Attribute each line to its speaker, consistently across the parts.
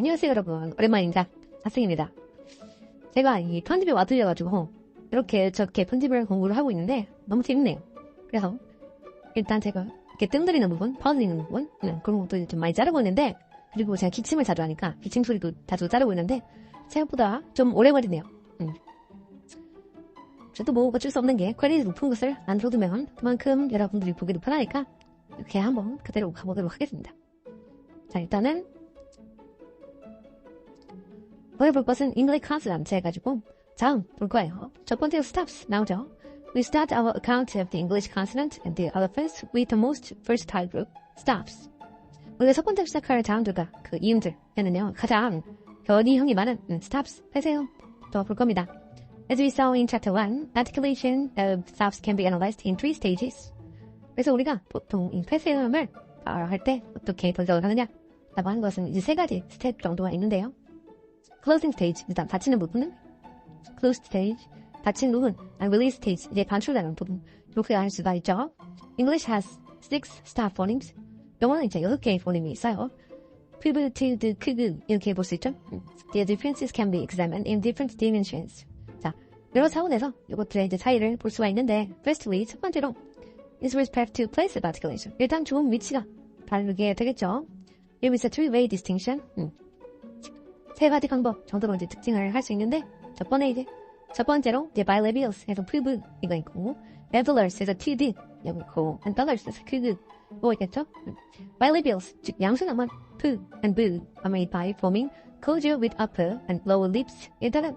Speaker 1: 안녕하세요 여러분, 오랜만입니다. 학생입니다. 제가 이 편집에 와들려가지고 이렇게 저렇게 편집을 공부를 하고 있는데 너무 재밌네요. 그래서 일단 제가 이렇게 뜸들이는 부분, 퍼즐리는 부분 그런 것도 좀 많이 자르고 있는데, 그리고 제가 기침을 자주 하니까 기침 소리도 자주 자르고 있는데 생각보다 좀 오래 걸리네요. 그래도 뭐 어쩔 수 없는 게 퀄리티 높은 것을 만들어두면 그만큼 여러분들이 보기도 편하니까 이렇게 한번 그대로 가보도록 하겠습니다. 자, 일단은 오늘 볼 것은 English consonant 해가지고 다음 볼 거예요. 첫 번째로 stops 나오죠. We start our account of the English consonant and the alphabets with the most versatile group, stops. 우리가 첫 번째 시작할 자음들과 그 이음들에는요, 가장 변이형이 많은 stops, 폐쇄음 또 볼 겁니다. As we saw in chapter 1, articulation of stops can be analyzed in 3 stages. 그래서 우리가 보통 이 폐쇄음을 할 때 어떻게 분석을 하느냐 라고 하는 것은 이제 3가지 스텝 정도가 있는데요. Closing stage, 일단 닫히는 부분은 closed stage, 닫힌 부분, and release stage, 이제 반출되는 부분, 이렇게 할 수가 있죠. English has 6 stop phonemes. 영어는 이제 6개의 포넴이 있어요. 피브, 티드, 크그 이렇게 볼 수 있죠. The differences can be examined in different dimensions. 자, 여러 차원에서 이것들의 이제 차이를 볼 수가 있는데, firstly, 첫 번째로 is respect to place of articulation. 일단 좋은 위치가 다르게 되겠죠. Here is a three-way distinction. 3가지 방법 정도로 이제 특징을 할 수 있는데, 첫 번째로 이제 bilabials 해서 피브 이거 있고, alveolars 해서 td 여기 있고, and dollars 해서 크그 뭐 있겠죠? Bilabials 즉 양순음은 p and b are made by forming closure with upper and lower lips. 일단은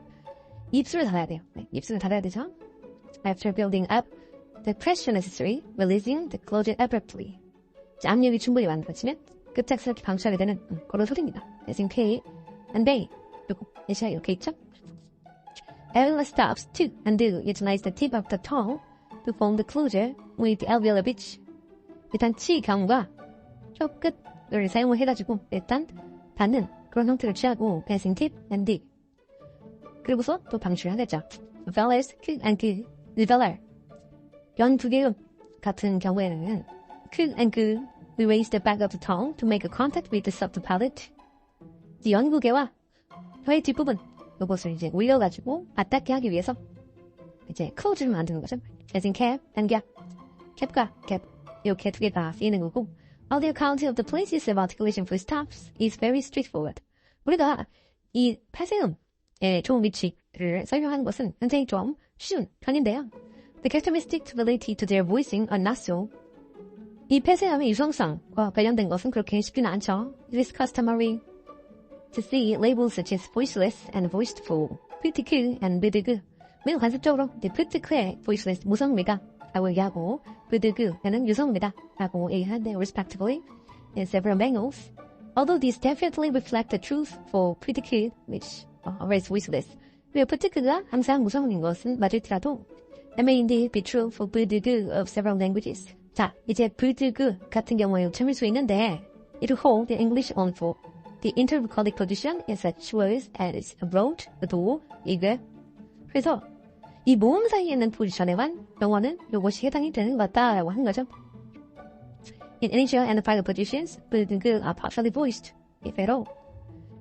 Speaker 1: 입술을 닫아야 돼요. 네, 입술을 닫아야 되죠. After building up the pressure necessary, releasing the closure abruptly. 압력이 충분히 만들어지면 급작스럽게 방출하게 되는 그런 소리입니다. As in K and bay. 그리고 예시가 이렇게 있죠. Alveolar stops to and do utilize the tip of the tongue to form the closure with the alveolar bridge. 일단 치, 경과 혀끝을 사용을 해가지고 일단 닫는 그런 형태를 취하고 passing tip and d. 그리고서 또 방출을 하겠죠. Vowels, 크, and 그, velar. 연 두 개음 같은 경우에는 크 and 그, we raise the back of the tongue to make a contact with the soft palate. 연 두 개와 혀의 뒷부분 이것을 이제 올려가지고 맞닿게 하기 위해서 이제 close를 만드는 거죠. As in cap and gap. cap과 gap 이렇게 두 개가 쓰이는 거고, all the account of the places of articulation for stops is very straightforward. 우리가 이 폐쇄음의 좋은 위치를 설명하는 것은 굉장히 좀 쉬운 편인데요. The characteristics related to their voicing are not so. 이 폐쇄음의 유성성과 관련된 것은 그렇게 쉽지는 않죠. It is customary to see labels such as voiceless and voiceful, critical and bidig. 매우 관습적으로 critical, voiceless, 무성미가 라고 얘기하고, bidig는 유성미다 라고 얘기하는데, respectively, in several angles. Although these definitely reflect the truth for critical, which is voiceless. 왜 critical가 항상 무성인 것은 맞을지라도, that may indeed be true for bidig of several languages. 자, 이제 bidig 같은 경우에 요청일 수 있는데, it hold the English on for the intervocalic position in such words as abroad, door, eager. 그래서 이 모음 사이에 있는 포지션에만 영어는 이것이 해당이 되는 것 같다라고 하는 거죠. In initial and final positions, bidig are partially voiced, if at all.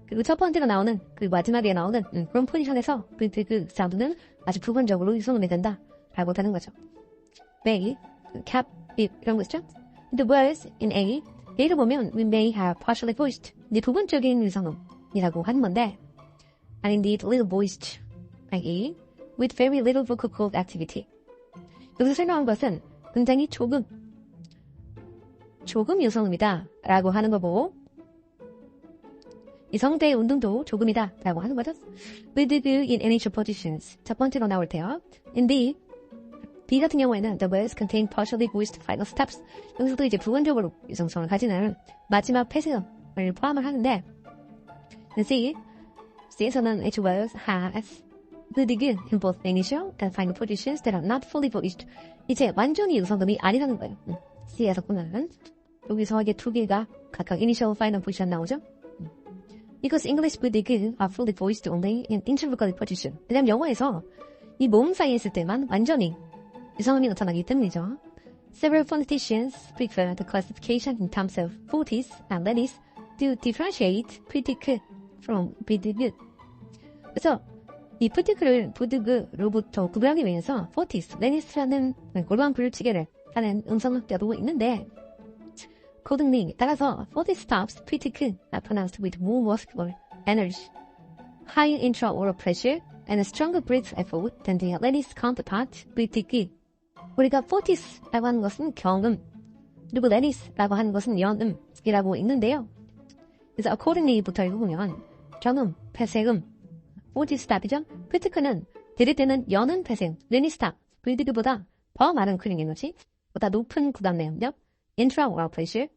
Speaker 1: 그리고 첫 번째로 나오는, 그 마지막에 나오는 그런 포지션에서 bidig 사운드는 아주 부분적으로 유성음이 된다 라고 되는 거죠. may, cap, 이런 거 있죠? The words in A, A를 보면 we may have partially voiced, 이 부분적인 유성음이라고 하는 건데, and indeed little voiced, like E, with very little vocal cord activity. 여기서 설명한 것은 굉장히 조금 유성음이다 라고 하는 거고, 이 성대의 운동도 조금이다 라고 하는 거죠. Bidig in initial positions. 첫 번째로 나올 때요. Indeed, B 같은 경우에는 the words contain partially voiced final stops. 여기서도 이제 부분적으로 유성성을 가지는 마지막 폐쇄음을 포함을 하는데, C에서는 each word has bidig in both initial and final positions that are not fully voiced. 이제 완전히 유성음이 아니라는 거예요. C에서 보면 여기서 이게 두 개가 각각 initial, final position 나오죠. Because English bidig are fully voiced only in intervocalic position. 왜냐면 영어에서 이 모음 사이에 있을 때만 완전히 유성음이 나타나기 때문이죠. Several phoneticians prefer the classification in terms of forties and lenis to differentiate critic from 비드그. 그래서 이 푸드그를 부드그로부터 구분하기 위해서 포티스, 레니스라는 골반 불치기를 하는 음성학자도 있는데 accordingly 따라서 fortis stops 푸드그 are pronounced with more muscular energy, higher intraoral pressure, and a stronger breath effort than the lenis counterpart 푸드그. 우리가 fortis라고 하는 것은 경음, 그리고 lenis라고 하는 것은 연음이라고 읽는데요. 그래서 accordingly부터 읽어보면 경음, 폐쇄음, fortis stop이죠. 푸드크는 들을 때는 연음, 폐쇄음, lenis stop, 푸드그보다 더 많은 쿨링 에너지, 보다 높은 구단 내압력, intraoral pressure,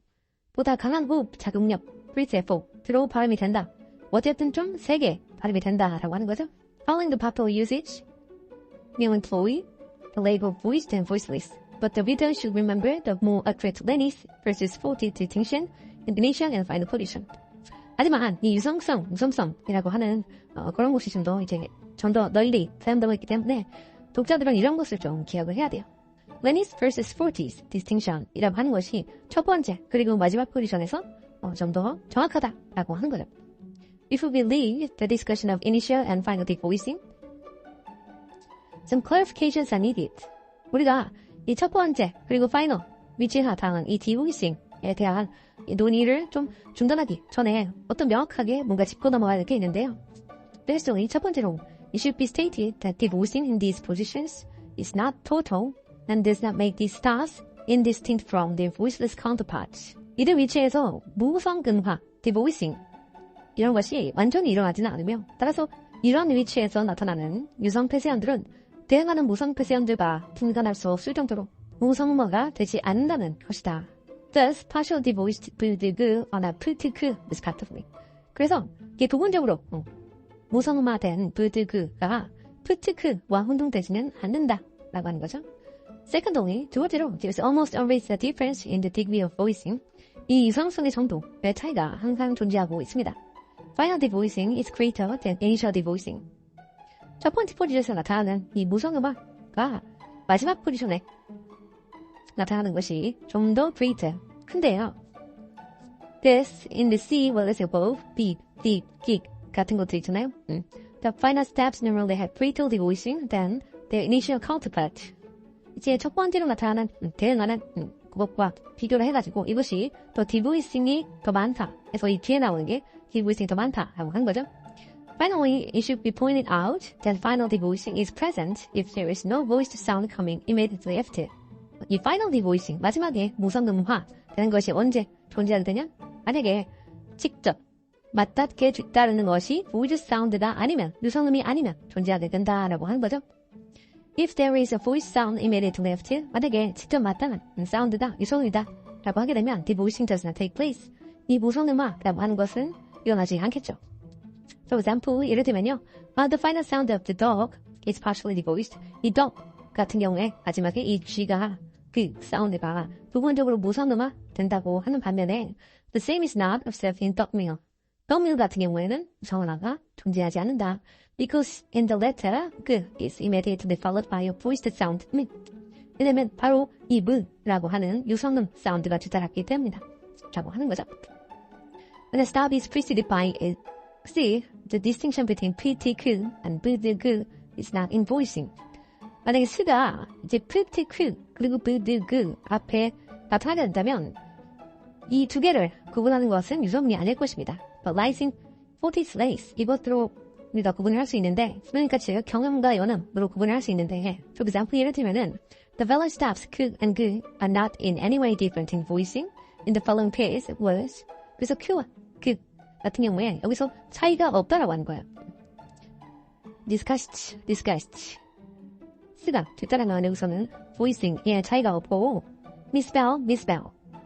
Speaker 1: 보다 강한 호흡 자극력, breath effort로 발음이 된다. 어쨌든 좀 세게 발음이 된다라고 하는 거죠. Following the popular usage, we'll employ the label voiced and voiceless, but the reader should remember the more accurate lenis versus fortis distinction, intonation, and final position. 하지만 이 유성성, 무성성이라고 하는 그런 것이 좀 더 널리 사용되고 있기 때문에 독자들은 이런 것을 좀 기억을 해야 돼요. lenis versus fortis distinction이라고 하는 것이 첫 번째 그리고 마지막 포지션에서 좀 더 정확하다라고 하는 거죠. If we leave the discussion of initial and final devoicing, some clarifications are needed. 우리가 이 첫 번째 그리고 final 위치하다는 이 devoicing에 대한 이 논의를 좀 중단하기 전에 어떤 명확하게 뭔가 짚고 넘어가야 될 게 있는데요. 그래서 이 첫 번째로 it should be stated that devoicing in these positions is not total and does not make these stars indistinct from their voiceless counterparts. 이들 위치에서 무성음화, devoicing 이런 것이 완전히 일어나지는 않으며 따라서 이런 위치에서 나타나는 유성 폐쇄현들은 대응하는 무성 폐쇄현들과 분간할 수 없을 정도로 무성음화가 되지 않는다는 것이다. Thus, partial devoiced 푸드그 어나 푸트크 respectively. 그래서 이게 부분적으로 무성음화된 푸드그가 푸트크와 혼동되지는 않는다라고 하는 거죠. Secondly, 두 번째로, there's almost always a difference in the degree of voicing. 이 유성성의 정도의 차이가 항상 존재하고 있습니다. Final devoicing is greater than initial devoicing. 첫 번째 포지션에서 나타나는 이 무성음화가 마지막 포지션에 나타나는 것이 좀 더 greater, 큰데요. This in the C, well as above, B, D, gig 같은 것들 있잖아요. The final steps normally have greater devoicing than their initial counterpart. 이제 첫 번째로 나타나는 대응하는 그것과 비교를 해가지고 이것이 더 devoicing이 더 많다. 그래서 이 뒤에 나오는 게 devoicing이 더 많다라고 한 거죠. Finally, it should be pointed out that final devoicing is present if there is no voiced sound coming immediately after. 이 final devoicing, 마지막에 무성음화 되는 것이 언제 존재하게 되냐? 만약에 직접 맞닿게 뒤따르는 것이 voiced sound가 아니면 유성음이 아니면 존재하게 된다라고 하는 거죠. If there is a voice sound immediately after, 만약에 직접 맞닿는 사운드다, 유성음이다 라고 하게 되면 devoicing does not take place. 이 무성음화라고 하는 것은 일어나지 않겠죠. For example, 예를 들면요. The final sound of the dog is partially devoiced. 이 dog 같은 경우에 마지막에 이 G가 그 사운드가 부분적으로 무성음화 된다고 하는 반면에 the same is not observed in dog meal. dog meal 같은 경우에는 무성음화가 존재하지 않는다. Because in the latter, 그 is immediately followed by a voiced sound. 왜냐면 바로 이 무라고 하는 유성음 사운드가 뒤따랐기 때문이다. 라고 하는 거죠. When a stop is preceded by a C, the distinction between PTQ and BDQ is not in voicing. 만약에 스가 이제 PTQ 그리고 BDQ 앞에 나타나게 된다면 이 두 개를 구분하는 것은 유성음이 아닐 것입니다. But rising, fortis lace 이것으로 우리가 구분을 할 수 있는데 그러니까 즉 경음과 연음으로 구분을 할 수 있는데 for example 예를 들면은 the vowel stops q and g are not in any way different in voicing in the following pairs of words. 그래서 q와 g 같은 경우에 여기서 차이가 없다라고 하는 거예요. discussed 스가 뒤따라가는 여기서는 voicing의 차이가 없고 misspell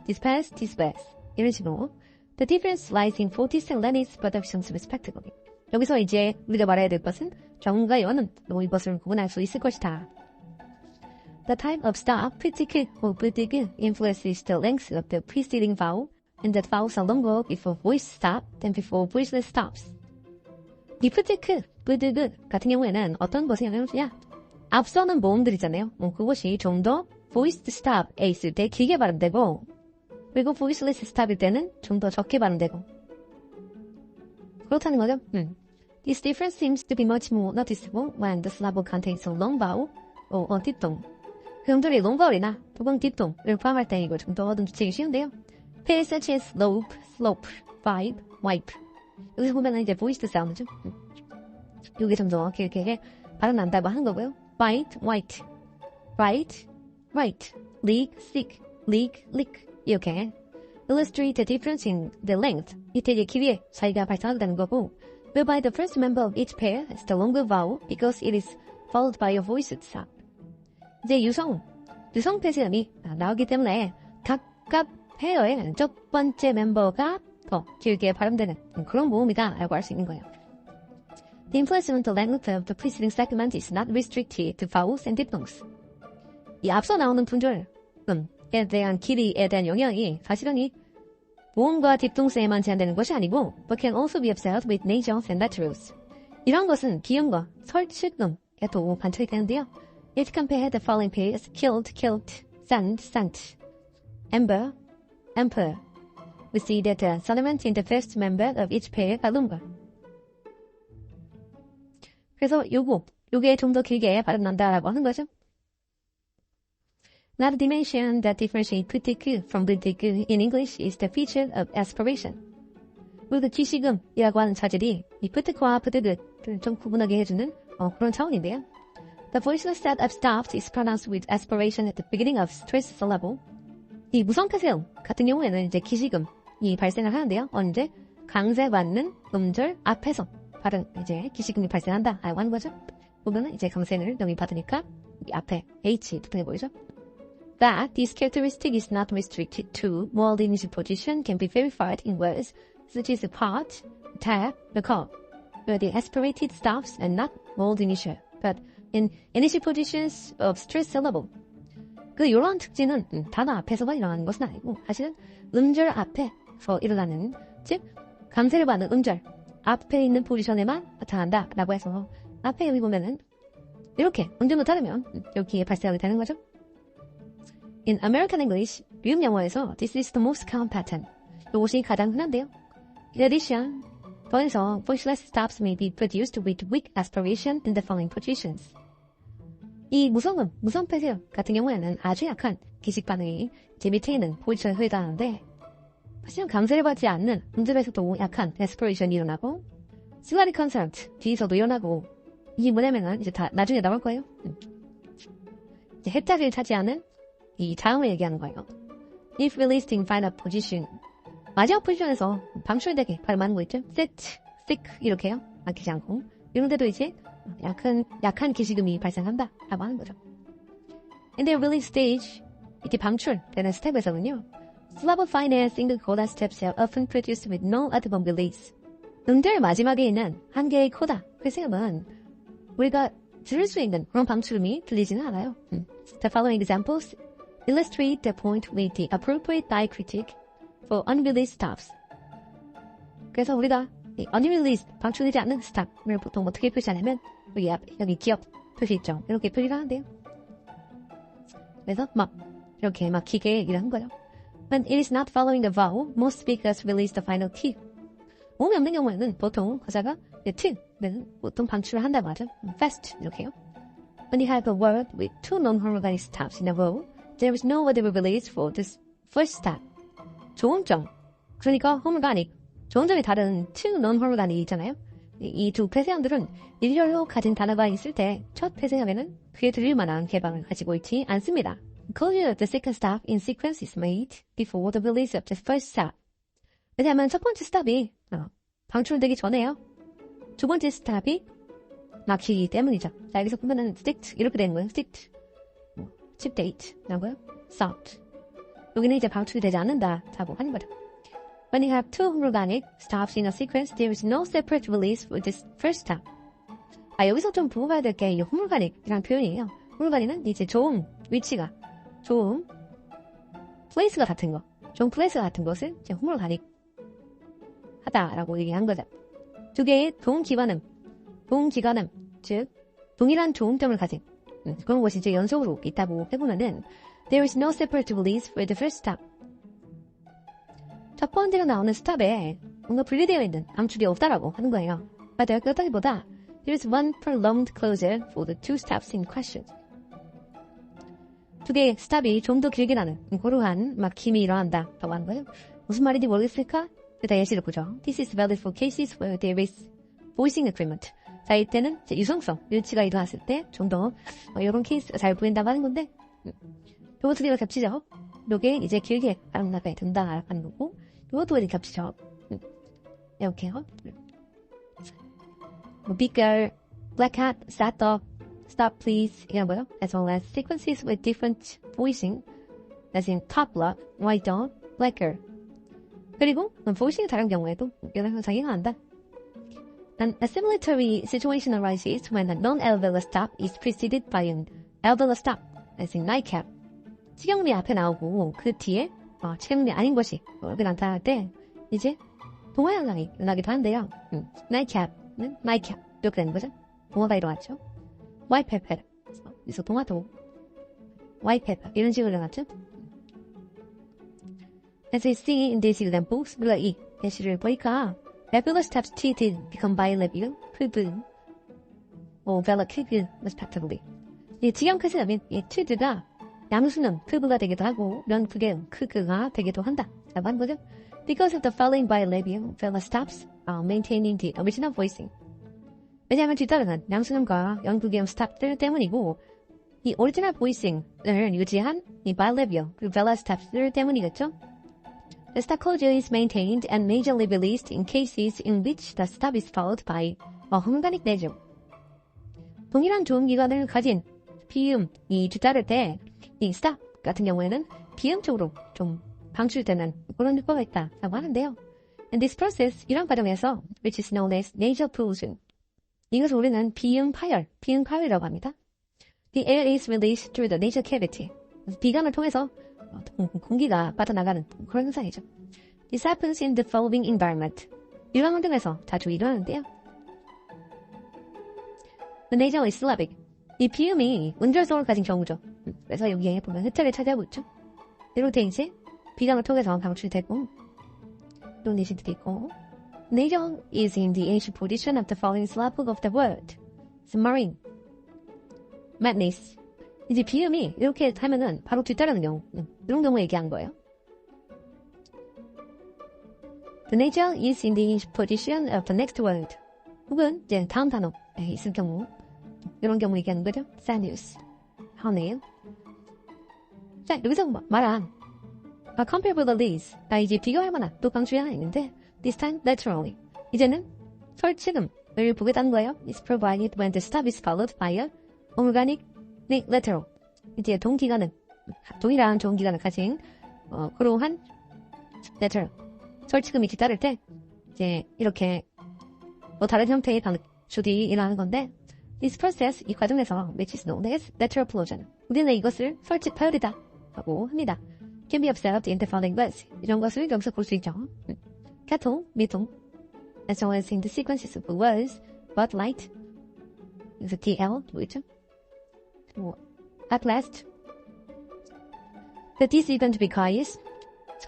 Speaker 1: disperse 이런 식으로 the difference lies in fortis and lenis productions respectively. 여기서 이제 우리가 말해야 될 것은 정과 연음으로 이것을 구분할 수 있을 것이다. The type of stop, PTK or BDG influences the length of the preceding vowel and that vowels are longer before voice stop than before voiceless stops. 이 PTK, BDG 같은 경우에는 어떤 것에 영향을 주냐? 앞서는 모음들이잖아요. 그것이 좀 더 voiced stop에 있을 때 길게 발음되고 그리고 voiceless stop일 때는 좀 더 적게 발음되고 그렇다는 거죠. This difference seems to be much more noticeable when the syllable contains a long vowel or a diphthong. 그럼들이 long vowel이나 또는 diphthong을 포함할 때 이걸 좀 더 눈치채기 쉬운데요. Pairs such as slope, slope, vibe, wipe. 여기서 보면은 이제 voiced 사운드죠. 요게 좀 더 길게 발음 난다고 하는 거고요. Bite, white, right, right, leak, sick, leak, leak. 이렇게 illustrate the difference in the length. 이때 이제 길이의 차이가 발생한다는 거고, whereby the first member of each pair is the longer vowel because it is followed by a voiced sound. 이제 유성 폐쇄음이 나오기 때문에 각각 페어의 첫 번째 멤버가 더 길게 발음되는 그런 모음이다 라고 할 수 있는 거예요. The influence the length of the preceding segment is not restricted to vowels and diphthongs. 이 앞서 나오는 분절에 대한 길이에 대한 영향이 사실은 이 모음과 디프통스에만 제한되는 것이 아니고 but can also be observed with nasals and laterals. 이런 것은 기음과 설치음에도 관찰이 되는데요. If compare the following pairs, killed, killed, sent, sent, amber, amper, we see that the sonorant in the first member of each pair are longer. 그래서 요게 좀 더 길게 발음난다라고 하는 거죠. Another dimension that differentiates 푸트크 from 불트크 in English is the feature of aspiration. 우리가 기시금이라고 하는 자질이 이 푸트크와 푸트크를 좀 구분하게 해주는 그런 차원인데요. The voiceless set of stops is pronounced with aspiration at the beginning of stressed syllable. 이 무성카세음 같은 경우에는 이제 기시금이 발생을 하는데요. 언제? 강세받는 음절 앞에서 발음 이제 기시금이 발생한다라고 하는 거죠. 보면은 이제 강세를 영입받으니까 이 앞에 H 붙은 게 보이죠? That this characteristic is not restricted to more initial position can be verified in words such as part, tap, recall, where the aspirated stops and not more initial, but in initial positions of stressed syllable. 이러한 특징은 단어 앞에서만 일어나는 것은 아니고 사실은 음절 앞에서 일어나는, 즉 강세를 받는 음절 앞에 있는 포지션에만 나타난다라고 해서 앞에 여기 보면은 이렇게 음절로 따르면 여기에 발생하게 되는 거죠. In American English, 미국 영어에서 this is the most common pattern. 이것이 가장 흔한데요. In addition, 더해서 voiceless stops may be produced with weak aspiration in the following positions. 이 무성 폐쇄음 같은 경우에는 아주 약한 기식 반응이 제 밑에 있는 포지션에 해당하는데 사실은 강세를 받지 않는 음절에서도 약한 aspiration이 일어나고 syllabic consonant 뒤에서도 일어나고 이게 뭐냐면은 이제 다 나중에 나올 거예요. 이제 해자리를 차지하는 이 다음을 얘기하는 거예요. If released in final position. 마지막 포지션에서 방출되게 발음하는 거 있죠? set, sick 이렇게요. 막히지 않고 이런 데도 이제 약한 기식음이 발생한다 라고 하는 거죠. In the release stage, 이렇게 방출되는 스텝에서는요. syllable final single coda steps are often produced with no audible release. 음절 마지막에 있는 한 개의 코다, 회세음은 우리가 들을 수 있는 그런 방출음이 들리지는 않아요. The following examples illustrate the point with the appropriate diacritic for unreleased stops. 그래서 우리가 이 unreleased 방출되지 않는 stop을 보통 어떻게 표시하냐면 여기 기억 표시 있죠. 이렇게 표시를 하는데요. 그래서 이렇게 기게 일하는 거죠. When it is not following the vowel, most speakers release the final T. 모음이 없는 경우에는 보통 가사가 T는 보통 방출을 한다고 하죠. Fast 이렇게요. When you have a word with two non-harmonic stops in a row, there is no audible release for this first stop. 조음점. 그러니까 homoganic. 조음점이 다른 two non-harmonic이 있잖아요. 이 두 폐쇄음들은 일렬로 가진 단어가 있을 때 첫 폐쇄음에는 귀에 들릴 만한 개방을 가지고 있지 않습니다. Closure of the second stop in sequence is made before the release of the first stop. 왜냐하면 첫 번째 스탑이 방출되기 전에요. 두 번째 스탑이 막히기 때문이죠. 자, 여기서 보면은 sticked 이렇게 되는 거예요. sticked. chip date 라고요. stopped. 여기는 이제 방출이 되지 않는다라고 하는 거죠. When you have two homoganic stops in a sequence, there is no separate release for this first stop. 여기서 좀 보고 봐야 될 게 이 homoganic이라는 표현이에요. homoganic은 이제 조음 위치가 조음 플레이스가 같은 거, 조음 플레이스가 같은 것을 이제 homoganic 하다라고 얘기한 거죠. 두 개의 동기관음, 즉 동일한 조음점을 가진 그런 것이 이제 연속으로 있다고 해보면은 there is no separate release for the first stop. 첫 번째로 나오는 스탑에 뭔가 분리되어 있는 암출이 없다라고 하는 거예요. 맞아요. 그렇다기보다 there is one prolonged closure for the two stops in question. 두 개의 스탑이 좀 더 길게 나는 고루한 막힘이 일어난다라고 하는 거예요. 무슨 말인지 모르겠을까? 일단 예시를 보죠. This is valid for cases where there is voicing agreement. 자, 이때는 유성성, 일치가 일어났을 때 좀 더 이런 케이스가 잘 보인다고 하는 건데 요거 두 개가 겹치죠. 요게 이제 길게 나가야 된다라는 거고 요것도 이제 겹치죠. 이렇게요. 뭐 big girl, black cat, start up, stop please 이런 거요. As well as sequences with different voicing, as in top block, white dog, black girl. 그리고 voicing이 다른 경우에도 이런 현상이 일어난다. An assimilatory situation arises when a non-alveolar stop is preceded by an alveolar stop, as in nightcap. 치경리 앞에 나오고 그 뒤에 치경리 아닌 것이 이렇게 나타날 때 이제 동화 현상이 일어나기도 한데요. nightcap는 nightcap 이렇게 되는 거죠. 동화가 일어났죠. white pepper 그래서 동화도 white pepper 이런 식으로 일어났죠. As we see in these examples, 우리가 이 예시를 보니까 alveolar stops T did become bilabial, 흡은 velar 크그 respectively. 이 지경 크스는 이 T가 양수는 크그가 되기도 하고 연극의 크그가 되기도 한다. 라고 하는 거죠. Because of the following bilabial, velar stops are maintaining the original voicing. 왜냐하면 뒤따르는 양수음과 연극의 스탑들 때문이고 이 오리지널 보이싱을 유지한 이 bilabial, 그 velar stops들 때문이겠죠. The stop closure is maintained and majorly released in cases in which the stop is followed by a homogenic nasal. 동일한 조음 기관을 가진 비음이 뒤따를 때 이 stop 같은 경우에는 비음 쪽으로 좀 방출되는 그런 효과가 있다라고 하는데요. And this process, 이런 과정에서 which is known as nasal pollution. 이것을 우리는 비음 파열이라고 합니다. The air is released through the nasal cavity. 비강을 통해서 공기가 빠져나가는 그런 현상이죠. This happens in the following environment. 이런 환경에서 자주 일어나는데요. The nasal is syllabic. 이 비음이 운절성을 가진 경우죠. 그래서 여기에 보면 흡자를 차지하고 있죠. 이렇게 이제 비강을 통해서 방출되고 이런 예시들이 있고 Nasal is in the ancient position of the following syllable of the word. Submarine. Madness. 이제 비음이 이렇게 하면은 바로 뒤따르는 경우 이런 경우 얘기한 거예요. The nasal is in the position of the next word. 혹은 이제 다음 단어에 있을 경우 이런 경우 얘기하는 거죠. Sadness. 하네요. 자, 여기서 말한 comparable release. 이제 비교할 만한 또 방식이 하나 있는데 this time laterally. 이제는 설치금을 보겠다는 거예요. It's provided when the stop is followed by a organic lateral. 이제 동일한 좋은 기간을 가진 그러한 lateral. 설치금이 뒤따를 때 이제 이렇게 다른 형태의 방출이 일어나는 건데 this process, 이 과정에서 which is known as lateral pollution. 우리는 이것을 설치 파열이다 라고 합니다. Can be observed in the following words. 이런 것을 여기서 볼 수 있죠. cattle, 미통, as well as in the sequences of words, but light, 그래서 TL, 뭐겠죠? At last, that is even to be quiet.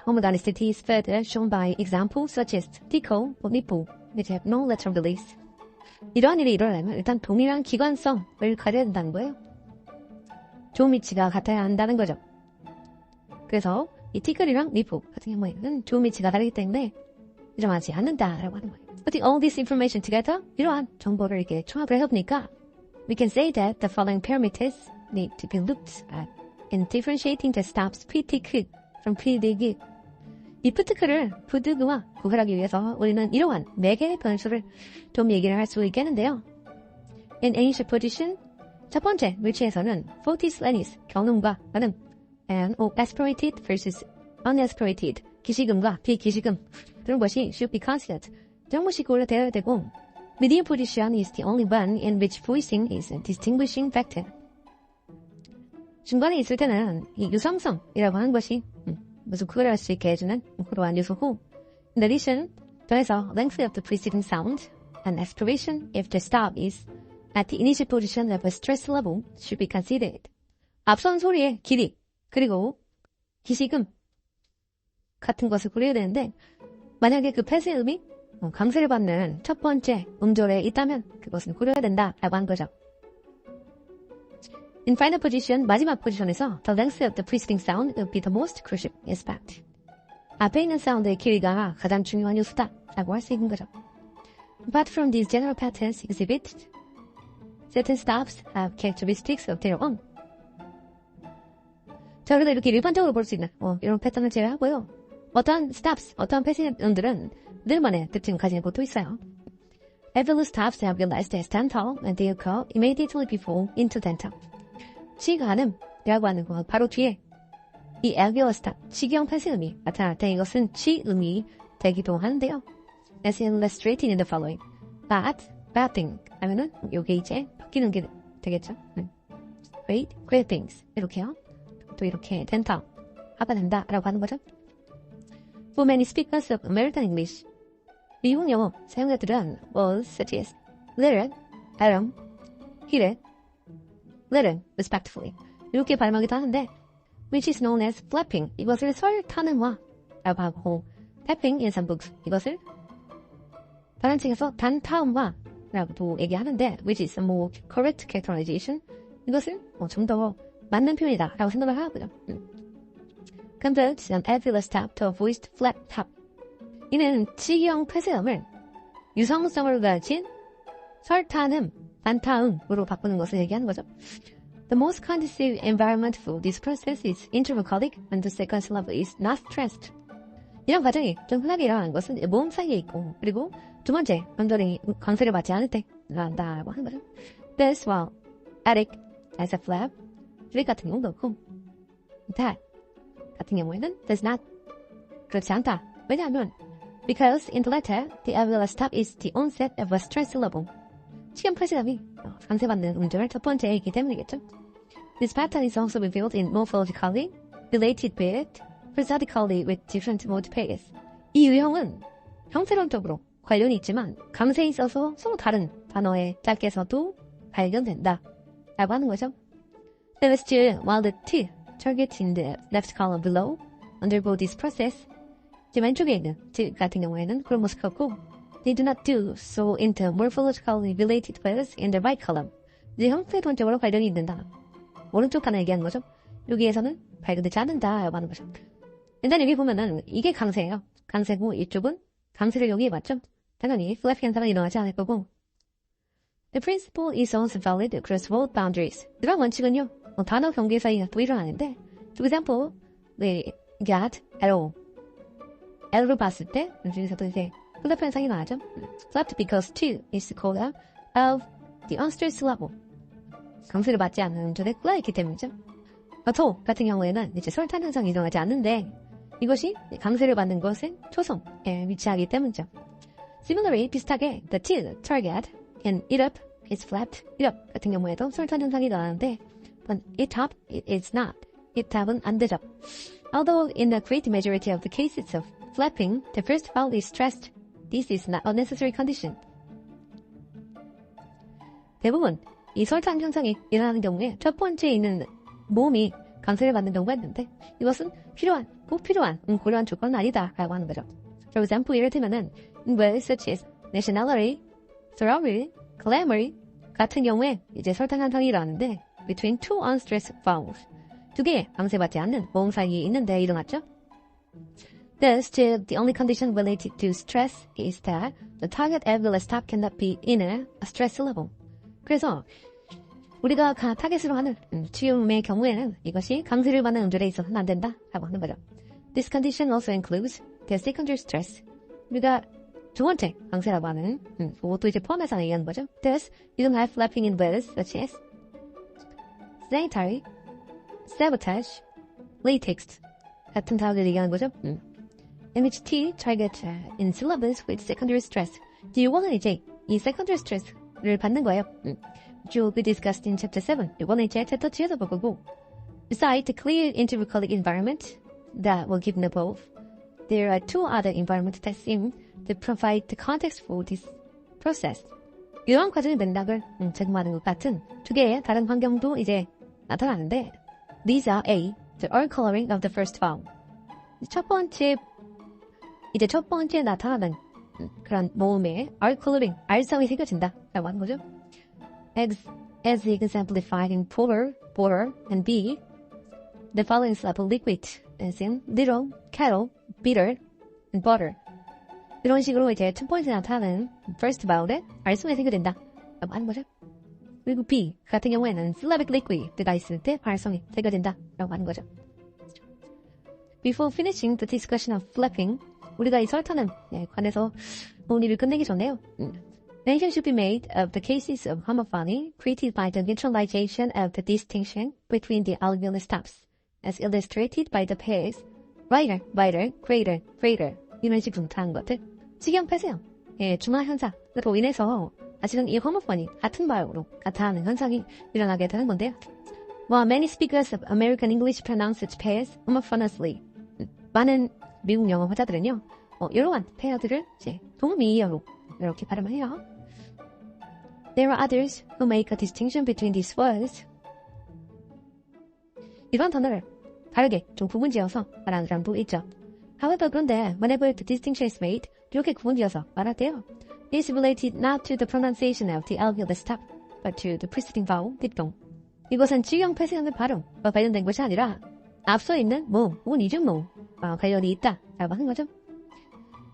Speaker 1: Homogeneity is further shown by examples such as tickle or nipple, which have no lateral release. 이러한 일이 일어나면 일단 동일한 기관성을 가져야 된다는 거예요. 조음 위치가 같아야 한다는 거죠. 그래서 이 티클이랑 니프 같은 경우에는 조음 위치가 다르기 때문에 일어나지 않는다라고 하는 거예요. Putting all this information together, 이러한 정보를 이렇게 총합을 해보니까 we can say that the following parameters need to be looked at in differentiating the stops pre-tick from pre-dig. 이 프트크를 푸드그와 구별하기 위해서 우리는 이러한 4개의 변수를 좀 얘기를 할 수 있겠는데요. In initial position, 첫 번째 위치에서는 fortis lenis, 경음과 반음, and aspirated versus unaspirated, 기시금과 비기시금, 그런 것이 should be considered. 이런 것이 고려되어야 되고, median position is the only one in which voicing is a distinguishing factor. 중간에 있을 때는 이 유성성이라고 하는 것이 무슨 구별할 수 있게 해주는 그러한 요소고, in addition, 더해서 length of the preceding sound and aspiration if the stop is at the initial position of a stress level should be considered. 앞선 소리의 길이 그리고 기시금 같은 것을 고려해야 되는데 만약에 그 폐쇄음이 강세를 받는 첫 번째 음절에 있다면 그것은 고려해야 된다라고 한 거죠. In final position, 마지막 포지션에서 the length of the preceding sound will be the most crucial aspect. 앞에 있는 사운드의 길이가 가장 중요한 요소다라고 할 수 있는 거죠. Apart from these general patterns exhibit, certain stops have characteristics of their own. 자, 그래도 이렇게 일반적으로 볼 수 있는 이런 패턴을 제외하고요. 어떠한 stops, 어떠한 패턴들은 늘만의 특징을 가지는 것도 있어요. Alveolar stops have been listed as dental and they occur immediately before interdental. 치가음이라고 하는 거 바로 뒤에 이 alveolar stop, 치경 폐쇄음이 나타날 때 이것은 치음이 되기도 하는데요. As illustrated in the following. Batting 하면은 요게 이제 바뀌는 게 되겠죠. great things 이렇게요. 또 이렇게 dental 하가 된다라고 하는 거죠. For many speakers of American English, 미국 영어 사용자들은 words such as little, atom, heated, little, respectively 이렇게 발음하기도 하는데 which is known as flapping 이것을 설타는화라고 하고 tapping in some books 이것을 다른 책에서 단타음화라고도 얘기하는데 which is a more correct characterization 이것을 좀 더 맞는 표현이다라고 생각을 하고요. Convert an alveolar stop to a voiced flat top. 이는 치기형 폐쇄음을 유성성을 가진 설타음, 단타음으로 바꾸는 것을 얘기하는 거죠. The most conducive environment for this process is intervocalic and the second syllable is not stressed. 이런 과정이 좀 흔하게 일어나는 것은 모음 사이에 있고 그리고 두 번째 음절이 강세를 받지 않을 때 일어난다고 하는 거죠. This while attic as a flap drake 같은 경우도 그렇고 that 같은 경우에는 does not 그렇지 않다. 왜냐하면 because in the latter the alveolar stop is the onset of a stressed syllable. 치경 폐쇄음이 강세받는 음절 첫 번째이기 때문이겠죠. This pattern is also revealed in morphologically related but prosodically with different mode pairs. 이 유형은 형태론적으로 관련이 있지만 강세에 있어서 서로 다른 단어의 짝에서도 발견된다 라고 하는 거죠. Still, while the T target in the left column below undergo this process, 이제 왼쪽에 있는 T 같은 경우에는 그런 모습 같고 they do not do so in the morphologically related pairs in the right column. 이제 형태론적으로 관련이 있는 단어. 오른쪽 단어 얘기하는 거죠. 여기에서는 발견되지 않는다라고 하는 거죠. 일단 여기 보면은 이게 강세예요. 강세고 이쪽은 강세를 여기에 맞죠? 당연히 flap 현상은 일어나지 않을 거고 The principle is also valid across world boundaries. 이런 원칙은요. 단어 경계 사이에도 일어나는데 For example, we get L. L로 봤을 때 중에서도 이제 flap 현상이 나죠. Flapped because T is called out of the unstressed syllable. 강세를 받지 않는 음절에 꿀어있기 때문이죠. 도 같은 경우에는 이제 설탄 현상이 일어나지 않는데 이것이 강세를 받는 것은 초성에 위치하기 때문이죠. Similarly, 비슷하게 the T target and it up is flapped. it up 같은 경우에도 설탄 현상이 일어나는데 but it up it is not. it up은 안 되죠. Although in the great majority of the cases of flapping, the first vowel is stressed. This is not a necessary condition. 대부분 이 설탄 현상이 일어나는 경우에 첫 번째에 있는 모음이 강세를 받는 경우가 있는데 이것은 꼭 필요한 고려한 조건은 아니다라고 하는 거죠. For example, 예를 들면은 words such as nationality, sorority, glamour 같은 경우에 이제 설탄 현상이 일어나는데 between two unstressed vowels 두 개의 강세받지 않는 모음 사이에 있는데 일어났죠. Thus, the only condition related to stress is that the target alveolar stop cannot be in a stress syllable. 그래서 우리가 타겟으로 하는 치음의 경우에는 이것이 강세를 받는 음절에 있어서는 안 된다라고 하는 거죠. This condition also includes the secondary stress. 우리가 두 번째 강세라고 하는 그것도 이제 포함해서 얘기하는 거죠. Thus, you don't have flapping in words such as sanitary, sabotage, latex 같은 단어를 얘기하는 거죠. In which T target in syllables with secondary stress. 이거는 이제 이 secondary stress를 받는 거예요. which will be discussed in chapter 7. 이거는 이제 챕터 2에서 볼 거고. Besides the clear intervocalic environment that will give above, there are two other environments that seem to provide the context for this process. 이러한 과정의 맥락을 제공하는 것 같은 두 개의 다른 환경도 이제 나타나는데 These are A. The early coloring of the first vowel. 첫 번째 나타나는 그런 모음에 R coloring, R성이 새겨진다 라고 하는 거죠. As exemplified in polar, border, and B, the following type of liquid, as in little, kettle, bitter, and butter. 이런 식으로 이제 첫 번째 나타나는 first vowel에 R성이 새겨진다 라고 하는 거죠. 그리고 B 같은 경우에는 syllabic liquid가 있을 때 R성이 새겨진다 라고 하는 거죠. Before finishing the discussion of flapping, 우리가 이 설타는 관해서 논의를 끝내기 전에요. Mention should be made of the cases of homophony created by the neutralization of the distinction between the alveolar stops, as illustrated by the pairs writer, writer, greater, greater 이런 식으로 나타난 것들. 직역하세요. 중화 현상으로 인해서 사실은 이 homophony 같은 발음으로 나타나는 현상이 일어나게 되는 건데요. While many speakers of American English pronounce such pairs homophonously, 많은 미국 영어 화자들은요, 이러한 페어들을 이제 동미이어로 이렇게 발음을 해요. There are others who make a distinction between these words. 이런 단어를 다르게 좀 구분지어서 말하는 사람도 있죠. However, 그런데 whenever the distinction is made, 이렇게 구분지어서 말할 때요. It is related not to the pronunciation of the alveolar stop, but to the preceding vowel, 딥동. 이것은 지경 폐쇄하는 발음과 관련된 것이 아니라 앞서 있는 모음 혹은 이중 모음과 관련이 있다라고 하는 거죠.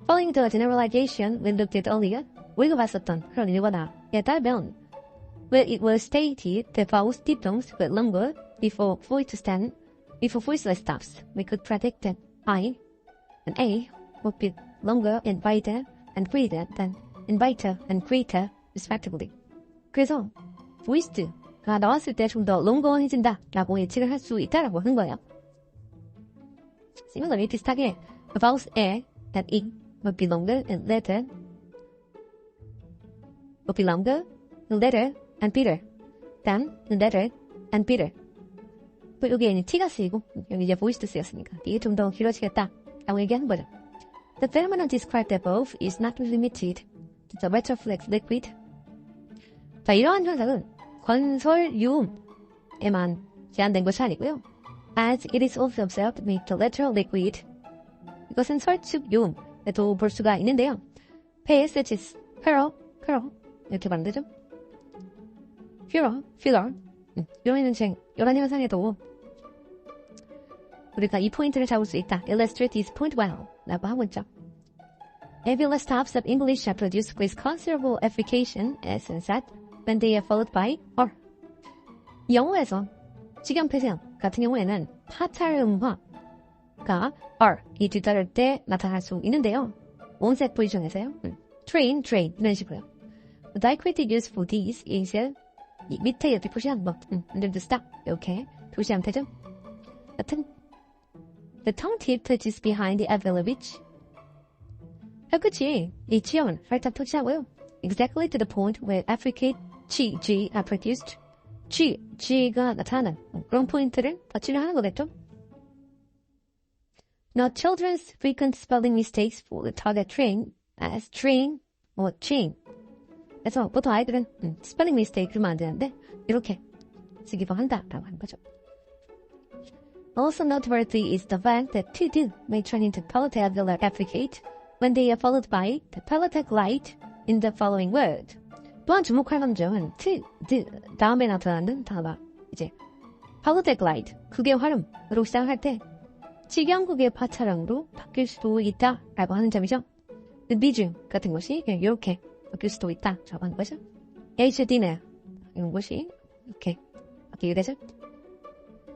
Speaker 1: Following the generalization we looked at earlier, 우리가 봤었던 그런 일과에 따르면 where it was stated that vowels diphthongs were longer before voiceless stops, we could predict that I and A would be longer and wider and greater than inviter and greater respectively. 그래서 voiced가 나왔을 때 좀 더 longer해진다라고 예측을 할 수 있다라고 하는 거예요. Similarly, 비슷하게 vowels A and E would be longer and later and bitter than later and bitter. 또 여기에 T가 쓰이고 여기 이제 voiced 쓰였으니까 이게 좀 더 길어지겠다라고 얘기하는 거죠. The phenomenon described above is not limited to the retroflex liquid. 자, 이러한 현상은 건설유음에만 제한된 것이 아니고요. As it is also observed with the lateral liquid. 이것은 설축유음에도 볼 수가 있는데요. Pairs such as curl 이렇게 말하면 되죠. filler 이런 현상에도 우리가 이 포인트를 잡을 수 있다. Illustrate this point well 라고 하고 있죠. Alveolar stops of English are produced with considerable application as said when they are followed by or. 영어에서 직역 폐쇄음 같은 경우에는 파탈음화가 or 이 뒤따를 때 나타날 수 있는데요. 원셋 포지션에서요. train 이런 식으로요. The diacritic use for these is 이 밑에 이렇게 표시한 under the stop 이렇게 표시하면 되죠. 여튼 the tongue tip touches behind the alveolar ridge. 혀끝이 이 지형을 살짝 터치하고요. Exactly to the point where affricate G are produced. G가 나타나는 그런 포인트를 터치를 하는 거겠죠. Note children's frequent spelling mistakes for the target train as train or chain. 그래서 보통 아이들은 스펠링 미스테이크를 만드는데 이렇게 쓰기도 한다라고 하는 거죠. Also noteworthy is the fact that to do may turn into palatal affricate when they are followed by the palatal glide in the following word. 또한 주목할 만한 점은 to do 다음에 나타나는 단어가 이제 palatal glide 국의 활음으로 시작할 때 직영국의 파차량으로 바뀔 수도 있다라고 하는 점이죠. The 비중 같은 것이 이렇게 바뀔 수도 있다라고 하는 거죠. HD나 이런 것이 이렇게 바뀌게 되죠.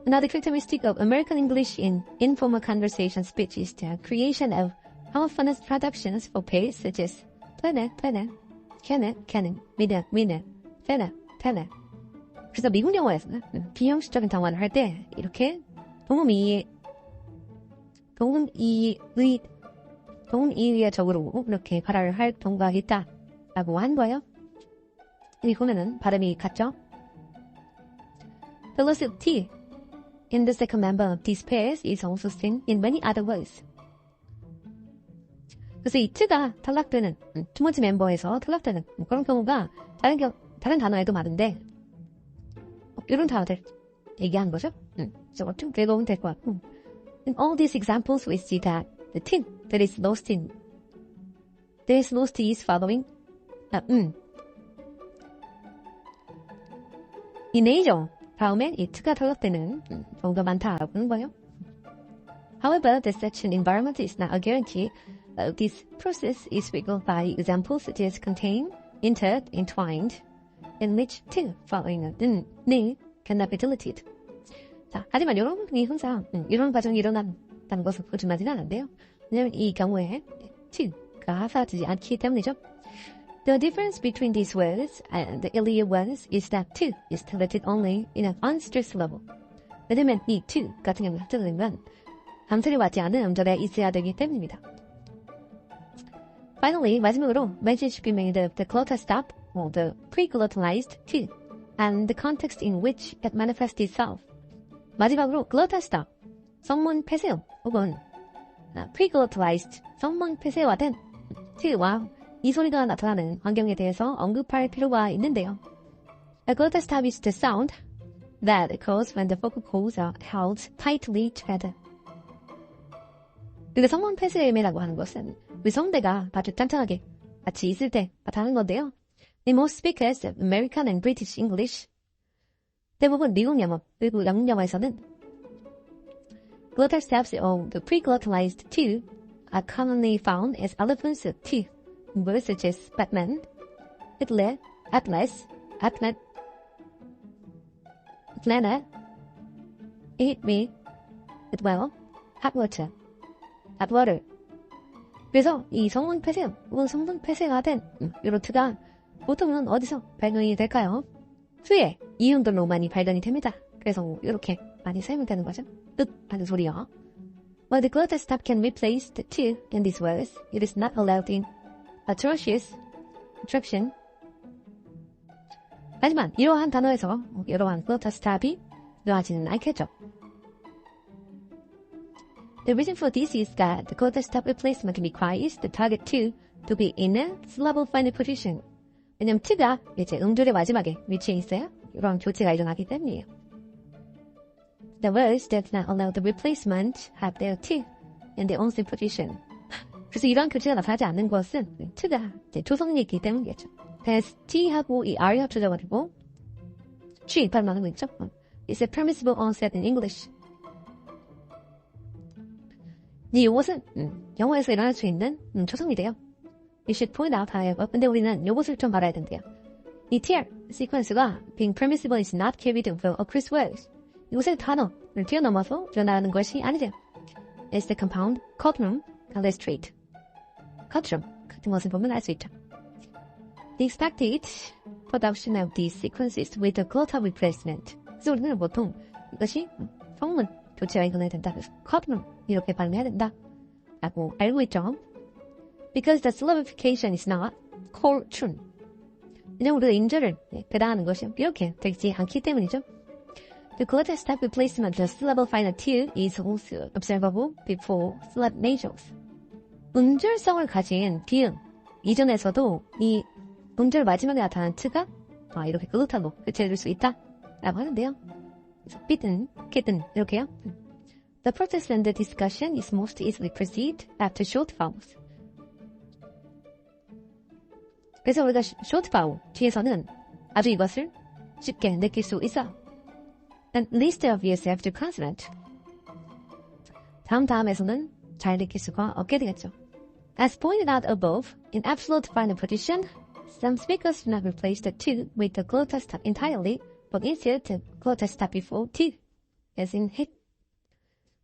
Speaker 1: Another characteristic of American English in informal conversation speech is the creation of homophonous productions for pairs such as planner, cannon, minute, planner. 그래서 미국 영어에서는 비형식적인 단어를 할 때 이렇게 동의의적으로 이렇게 발화를 할 경우가 있다라고 한 거예요. 여기 보면은 발음이 같죠? The loss of T in the second member of these pairs is also seen in many other words. 그래서 이 t가 탈락되는 두 번째 멤버에서 탈락되는 그런 경우가 다른 단어에도 많은데 이런 단어들 얘기하는 거죠. 저거 좀 읽어보면 될 것 같고. In all these examples, we see that the T that is lost in There is most is following. 이 네이죠. 다음에 이 t가 탈락되는 경우가 많다라고 하는 거예요. However, the such an environment is not a guarantee. This process is revealed by examples such as contain, inter, entwined, in which to following 는 cannot be deleted. 자, 하지만 여러분이 항상 이런 과정이 일어난다는 것을 거짓말하지는 않는데요. 왜냐하면 이 경우에 to가 사라지지 않기 때문이죠. The difference between these words and the earlier ones is that to is deleted only in an unstressed level. 왜냐면 이 to 같은 경우는 합쳐지면 감소리 받지 않은 음절에 있어야 되기 때문입니다. Finally, 마지막으로 mention should be made of the glottal stop or the pre-glottalized to and the context in which it manifests itself. 마지막으로 glottal stop, 성문 폐쇄음 혹은 pre-glottalized, 성문 폐쇄화된 to와 이 소리가 나타나는 환경에 대해서 언급할 필요가 있는데요. A glottal stop is the sound that occurs when the vocal cords are held tightly together. 그리고 성문 폐쇄음이라고 하는 것은 위성대가 아주 단단하게 같이 있을 때 나타나는 건데요. In most speakers of American and British English, 대부분 미국 영어 그리고 영국 영어에서는 glottal stops or the pre-glottalized to are commonly found as elephants of teeth in words such as Batman, Hitler, Atlas, Atlanta, It Hit Me, It Well, Hot Water, Hot Water. 그래서 이 성문 폐쇄음 혹은 성문 폐쇄가 된 이런 t가 보통은 어디서 발견이 될까요? 수의 이음들로 많이 발견이 됩니다. 그래서 이렇게 많이 사용되는 거죠. 뜻 하는 소리요. While the glottal stop can replace the to in these words, it is not allowed in atrocious, attraction. 하지만 이러한 단어에서 이러한 glottal stop이 들어가지는 않겠죠. The reason for this is that the glottal stop replacement requires the target to be in a syllable final position. 왜냐면 t가 이제 음절의 마지막에 위치해 있어요. 이런 교체가 일어나기 때문이에요. The words that not allow the replacement have their t in the only position. 그래서 이러한 교체가 나타나지 않는 것은 t가 이제 조성이 있기 때문이겠죠. 그래서 t하고 이 r이 합쳐져가지고 g 발음하는 거 있죠. It's a permissible onset in English. 이것은 영어에서 일어날 수 있는 초성이래요. You should point out, however, 근데 우리는 이것을 좀 알아야 된대요. 이 tr 시퀀스가 being permissible is not carried over across words. 이것의 단어를 뛰어넘어서 일어나는 것이 아니래요. It's the compound courtroom illustrate. courtroom 같은 것을 보면 알 수 있죠. The expected production of these sequences with a glottal replacement. 그래서 우리는 보통 이것이 성문 교체가 일어나야 된다. 그래서 courtroom 이렇게 발음해야 된다. 라고 알고 있죠. Because the syllabification is not courtroom. 왜냐면 우리가 인절을 배당하는 것이 이렇게 되지 않기 때문이죠. The glottal stop replacement of syllable final t is also observable before syllable nasals. 음절성을 가진 비음 이전에서도 이 음절 마지막에 나타나는 t가 이렇게 글루탈로 교체될 수 있다 라고 하는데요. 그래서 삐든, 키든 이렇게요. The process and the discussion is most easily perceived after short vowels. 그래서 우리가 short vowel 뒤에서는 아주 이것을 쉽게 느낄 수 있어요. And least obvious after consonant. 다음에서는 잘 느낄 수가 없게 되겠죠. As pointed out above, in absolute final position, some speakers do not replace the to with the glottal stop entirely, but instead the glottal stop before to, as in hit.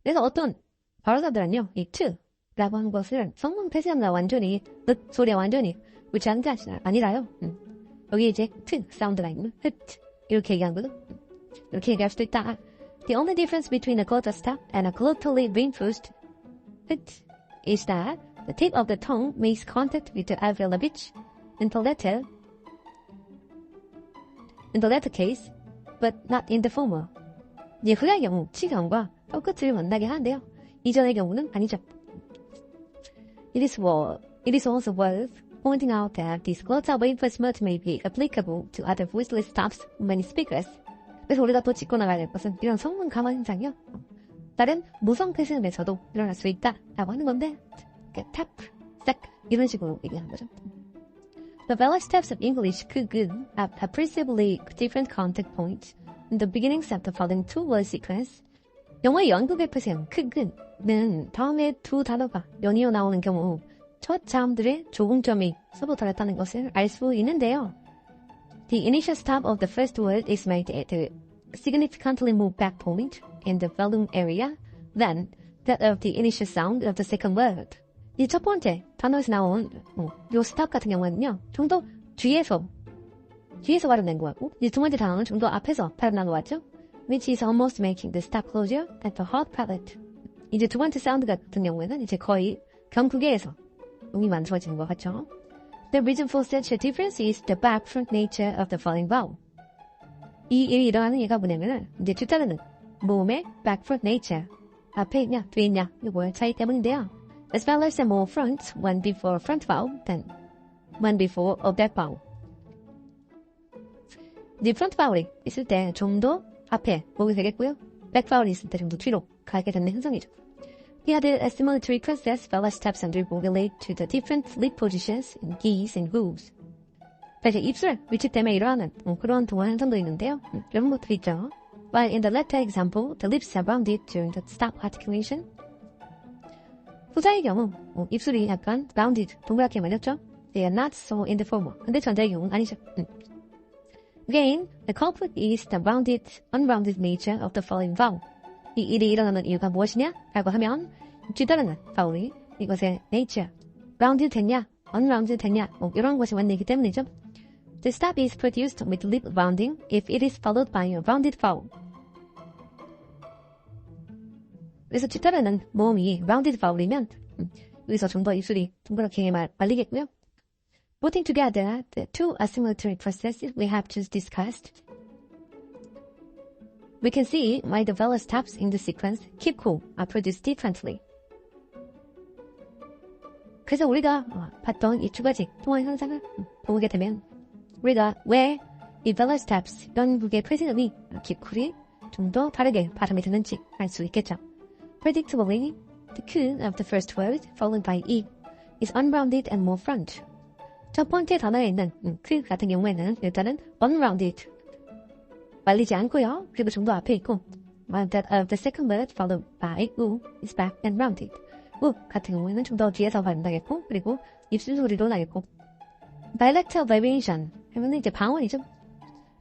Speaker 1: 그래서 어떤 발음자들은요, 이 to라고 하는 것을 성문 폐쇄함과 완전히 소리와 완전히 위치하는 게 아니라요. 여기 이제 to 사운드가 있는 hit 이렇게 얘기하는 거죠. 이렇게 얘기할 수도 있다. The only difference between a glottal stop and a glottally reinforced hit is that the tip of the tongue makes contact with the alveolar ridge in the latter case, but not in the former. 이제 그의 경우 치경과 혀끝을 만나게 하는데요. 이전의 경우는 아니죠. It is also worth pointing out that this glottal reinforcement may be applicable to other voiceless stops for many speakers. 그래서 우리가 또 짚고 나가야 될 것은 이런 성문 감화 현상이요. 다른 무성 폐쇄음에서도 일어날 수 있다라고 하는 건데, tap 싹 이런 식으로 얘기하는 거죠. The vowel steps of English could have appreciably different contact points in the beginnings of the following two-word sequence. 영어의 연극의 표현 could는 다음에 두 단어가 연이어 나오는 경우 첫 자음들의 조공점이 서로 다르다는 것을 알 수 있는데요. The initial stop of the first word is made at a significantly moved back point in the vowel area than that of the initial sound of the second word. 이 첫 번째 단어에서 나온 요 스탑 같은 경우에는요, 좀 더 뒤에서 발음된 거고, 이 두 번째 단어는 좀 더 앞에서 발음난 거 같죠? Which is almost making the stop closer at the hard palate. 이제 두 번째 사운드 같은 경우에는 이제 거의 경구개에서 음이 만들어지는 것 같죠? The reason for such a difference is the back-front nature of the following vowel. 이 일이 일어나는 이유가 뭐냐면은 이제 뒤따르는 모음의 back-front nature. 앞에 있냐, 뒤에 있냐, 이거의 차이 때문인데요. As vowels are more front when before front vowel than when before a back vowel. 이제 front vowel이 있을 때 좀 더 앞에 오게 되겠고요. back vowel이 있을 때 좀 더 뒤로 가게 되는 현상이죠. Here the assimilatory process vowel steps undergo relate to the different lip positions in geese and hooves. 이제 입술 위치 때문에 일어나는 그런 동화 현상도 있는데요. 이런 것들이 있죠. While in the latter example, the lips are rounded during the stop articulation. 후자의 경우 입술이 약간 rounded, 동그랗게 말렸죠. They are not so in the former. 근데 전자의 경우는 아니죠. Again, the culprit is the rounded, unrounded nature of the following vowel. 이 일이 일어나는 이유가 무엇이냐? 라고 하면 뒤따르는 vowel이 이것의 nature, rounded 됐냐, unrounded 됐냐, 이런 것이 원리이기 때문이죠. The stop is produced with lip rounding if it is followed by a rounded vowel. 그래서 뒤따르는 모음이 rounded vowel이면 여기서 좀 더 입술이 동그랗게 말리겠고요. Putting together the two assimilatory processes we have just discussed, we can see why the vowel stops in the sequence keep cool are produced differently. 그래서 우리가 봤던 이 두 가지 통화 현상을 보게 되면 우리가 왜 이 vowel stops 연극의 프레젠음이 keep cool이 좀 더 다르게 발음이 되는지 알 수 있겠죠. Predictably, the Q of the first word, followed by E, is unrounded and more front. 첫 번째 단어에 있는 Q 같은 경우에는 일단은 unrounded, 말리지 않고요. 그리고 좀 더 앞에 있고, while that of the second word, followed by U, is back and rounded. U 같은 경우에는 좀 더 뒤에서 발음나겠고, 그리고 입술 소리도 나겠고. Dialectal variation, 하면 이제 방언이죠.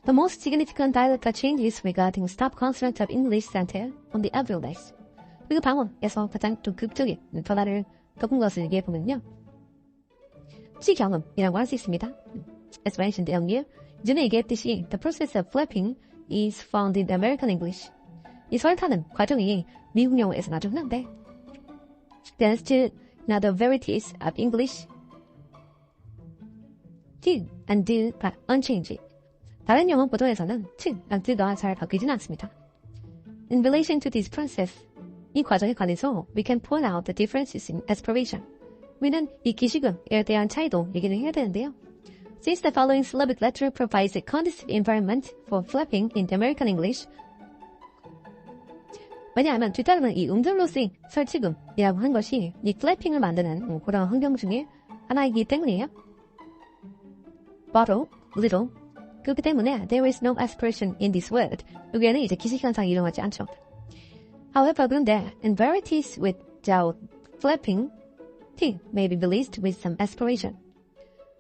Speaker 1: The most significant dialectal changes regarding stop consonant of English center on the alveolus. 그 방언에서 가장 좀 극적인 변화를 겪은 것을 얘기해보면요. 시경음이라고 할 수 있습니다. As mentioned earlier, 전에 얘기했듯이 the process of flapping is found in American English. 이 설타는 과정이 미국 영어에서 나죠. 흔한데 Thanks to other varieties of English, to and do are unchanged. 다른 영어 버전에서는 to랑 do가 잘 바뀌진 않습니다. In relation to this process, 이 과정에 관해서 we can point out the differences in aspiration. 우리는 이 기식음에 대한 차이도 얘기를 해야 되는데요. Since the following syllabic letter provides a conducive environment for flapping in the American English, 왜냐하면 뒤따르는 이 음들로 쓰인 설치금이라고 한 것이 이 flapping을 만드는 그런 환경 중에 하나이기 때문이에요. Bottle, little. 그렇기 때문에 there is no aspiration in this word. 여기에는 이제 기식 현상이 일어나지 않죠. However, 그런데 in varieties without flapping, T may be released with some aspiration.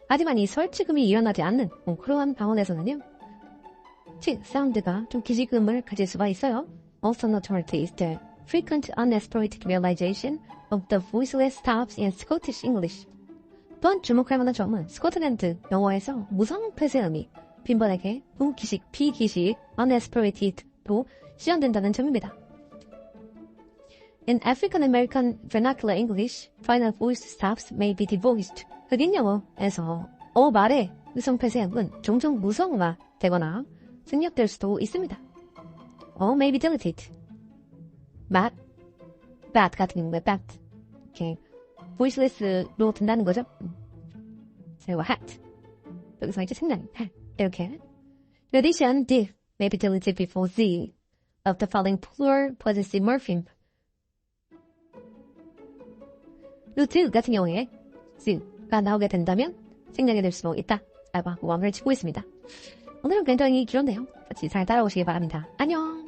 Speaker 1: 하지만 이 설치금이 일어나지 않는 그러한 방언에서는요, T 사운드가 좀 기식음을 가질 수가 있어요. Also noteworthy is the frequent unaspirated realization of the voiceless stops in Scottish English. 또한 주목할 만한 점은 스코틀랜드 영어에서 무성 폐쇄음이 빈번하게 우기식, 비기식, unaspirated도 시연된다는 점입니다. In African American vernacular English, final voice stops may be divorced. 흑인 영어에서 말의 의성 폐쇄음은 종종 무성화 되거나 생략될 수도 있습니다. may be deleted. bat 같은 경우에 bat. 이렇게 voiceless로 든다는 거죠. 그리고 hat. 여기서 이제 생략. 이렇게. In addition, d may be deleted before z of the following plural possessive morpheme. 루트 같은 경우에 s가 나오게 된다면 생략이 될 수 있다 라고 모함을 치고 있습니다. 오늘은 굉장히 길었네요. 같이 잘 따라오시기 바랍니다. 안녕.